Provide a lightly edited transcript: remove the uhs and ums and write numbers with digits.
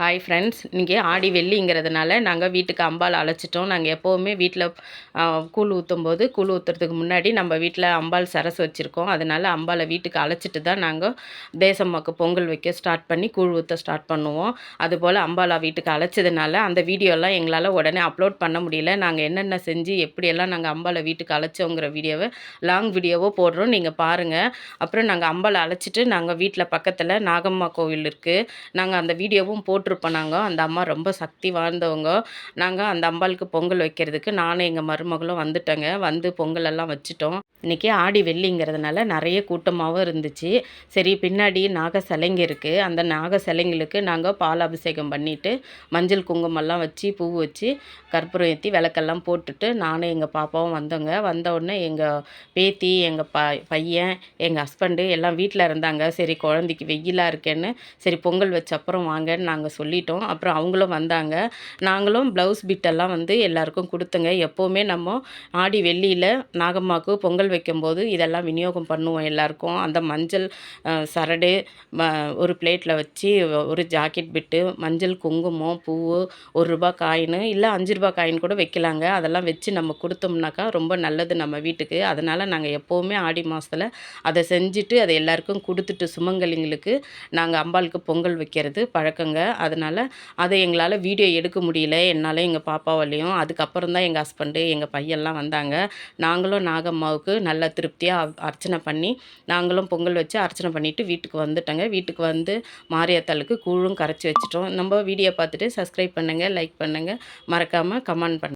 Hi friends, இன்றைக்கி ஆடி வெள்ளிங்கிறதுனால நாங்கள் வீட்டுக்கு அம்பாள் அழைச்சிட்டோம். நாங்கள் எப்போவுமே வீட்டில் கூழ் ஊற்றும்போது கூழ் ஊற்றுறதுக்கு முன்னாடி நம்ம வீட்டில் அம்பாள் சரசு வச்சுருக்கோம். அதனால் அம்பாளை வீட்டுக்கு அழைச்சிட்டு தான் நாங்கள் தேசம்மாக்கு பொங்கல் வைக்க ஸ்டார்ட் பண்ணி கூழ் ஊற்ற ஸ்டார்ட் பண்ணுவோம். அதுபோல் அம்பாளை வீட்டுக்கு அழைச்சதுனால அந்த வீடியோலாம் எங்களால் உடனே அப்லோட் பண்ண முடியல. நாங்கள் என்னென்ன செஞ்சு எப்படியெல்லாம் நாங்கள் அம்பாளை வீட்டுக்கு அழைச்சோங்கிற வீடியோவை லாங் வீடியோவோ போடுறோம், நீங்கள் பாருங்கள். அப்புறம் நாங்கள் அம்பாளை அழைச்சிட்டு நாங்கள் வீட்டில் பக்கத்தில் நாகம்மா கோவில் இருக்குது, நாங்கள் அந்த வீடியோவும் போட்டிருப்போம். நாங்கள் அந்த அம்மா ரொம்ப சக்தி வாழ்ந்தவங்க. நாங்கள் அந்த அம்பாளுக்கு பொங்கல் வைக்கிறதுக்கு நானும் எங்கள் மருமகளும் வந்துட்டோங்க. வந்து பொங்கலெல்லாம் வச்சுட்டோம். இன்றைக்கி ஆடி வெள்ளிங்கிறதுனால நிறைய கூட்டமாகவும் இருந்துச்சு. சரி, பின்னாடி நாக சிலைங்க இருக்குது, அந்த நாக சிலைங்களுக்கு நாங்கள் பால் அபிஷேகம் பண்ணிவிட்டு மஞ்சள் குங்குமம்லாம் வச்சு பூ வச்சு கற்பூரம் ஏற்றி விளக்கெல்லாம் போட்டுட்டு நானும் எங்கள் பாப்பாவும் வந்தோங்க. வந்தவுடனே எங்கள் பேத்தி, எங்கள் பையன், எங்கள் ஹஸ்பண்டு எல்லாம் வீட்டில் இருந்தாங்க. சரி, குழந்தைக்கு வெயிலாக இருக்கேன்னு சரி பொங்கல் வச்ச அப்புறம் வாங்கன்னு நாங்கள் சொல்லிட்டோம். அப்புறம் அவங்களும் வந்தாங்க. நாங்களும் ப்ளவுஸ் பிட்டெல்லாம் வந்து எல்லாருக்கும் கொடுத்துங்க. எப்போவுமே நம்ம ஆடி வெள்ளியில் நாகம்மாவுக்கு பொங்கல் வைக்கும்போது இதெல்லாம் விநியோகம் பண்ணுவோம் எல்லாருக்கும். அந்த மஞ்சள் சரடு ஒரு பிளேட்டில் வச்சு ஒரு ஜாக்கெட் பிட்டு, மஞ்சள் குங்குமம், பூ, ₹1 காயின் இல்லை ₹5 காயின் கூட வைக்கலாங்க. அதெல்லாம் வச்சு நம்ம கொடுத்தோம்னாக்கா ரொம்ப நல்லது நம்ம வீட்டுக்கு. அதனால் நாங்கள் எப்போவுமே ஆடி மாதத்தில் அதை செஞ்சுட்டு அதை எல்லாருக்கும் கொடுத்துட்டு சுமங்கலிங்களுக்கு நாங்கள் அம்பாளுக்கு பொங்கல் வைக்கிறது பழக்கங்க. அதனால் அதை எங்களால் வீடியோ எடுக்க முடியல, என்னால் எங்கள் பாப்பாவாலையும். அதுக்கப்புறம் தான் எங்கள் ஹஸ்பண்டு, எங்கள் பையன்லாம் வந்தாங்க. நாங்களும் நாகம்மாவுக்கு நல்ல திருப்தியாக அர்ச்சனை பண்ணி நாங்களும் பொங்கல் வச்சு அர்ச்சனை பண்ணிவிட்டு வீட்டுக்கு வந்துட்டோங்க. வீட்டுக்கு வந்து மாரியாத்தாளுக்கு கூழும் கரைச்சி வச்சுட்டோம். நம்ம வீடியோ பார்த்துட்டு சப்ஸ்கிரைப் பண்ணுங்கள், லைக் பண்ணுங்கள், மறக்காமல் கமெண்ட் பண்ணுங்கள்.